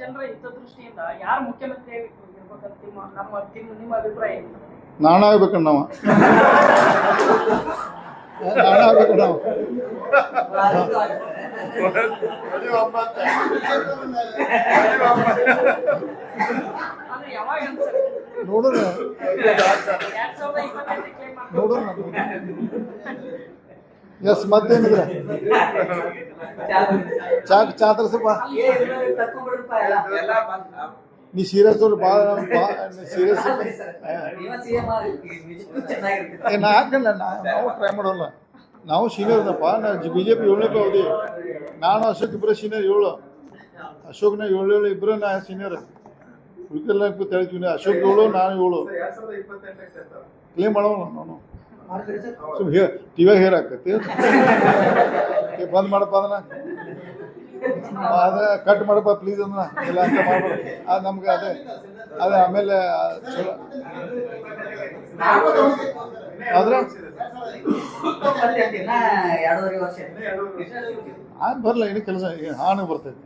ಜನರ ಹಿತದೃಷ್ಟಿಯಿಂದ ಯಾರು ಮುಖ್ಯಮಂತ್ರಿ ಇರ್ಬೇಕಂತ ನಿಮ್ಮ ಅಭಿಪ್ರಾಯ ಏನು? ನಾಣ ಆಗ್ಬೇಕಣ್ಣ ನಾವು ನಾಣ ಆಗ್ಬೇಕು ನಾವು ಅಂದ್ರೆ ಯಾವಾಗ ಅನ್ಸುತ್ತೆ? ನೋಡೋಣ 2028 ಕ್ಲೇಮ್ ನೋಡೋಣ ಎಸ್ ಮತ್ತೇನಿದ್ರೆ ಚಾ ತರ್ಸಪ್ಪ ನೀ ಸೀರಿಯಸ್ ಭಾಳ ಸೀರಿಯಸ್ ನಾ ಹಾಕಲ್ಲ ನಾವು ಟ್ರೈ ಮಾಡೋಲ್ಲ ನಾವು ಸೀನಿಯರ್ ಅದಪ್ಪ ನಾ BJP 7ನೇ ಹೋದಿ ನಾನು ಅಶೋಕ್ ಇಬ್ಬರು ಸೀನಿಯರ್ 7 ಅಶೋಕ್ನ 7 ಇಬ್ಬರು ನಾ ಸೀನಿಯರ್ ಉಳ್ಕೆಲ್ಲ ಹೇಳ್ತೀವಿ ಅಶೋಕ್ 7 ನಾನು 7 ಕ್ಲೇಮ್ ಮಾಡೋಲ್ಲ ನಾನು ಸುಮ್ಮನೆ ಟಿವಿಯಾಗ ಹೇರ್ ಹಾಕತಿ ಬಂದ್ ಮಾಡಪ್ಪ ಅದನ್ನ ಅದ ಕಟ್ ಮಾಡಪ್ಪ ಪ್ಲೀಸ್ ಅದನ್ನ ಇಲ್ಲ ಅಂತ ಮಾಡ್ಬೇಡ ಅದು ನಮ್ಗೆ ಅದೇ ಅದೇ ಆಮೇಲೆ ಚಲೋ ಆದ್ರೆ ಬರಲ್ಲ ಏನು ಕೆಲಸ ಹಾನು ಬರ್ತೈತಿ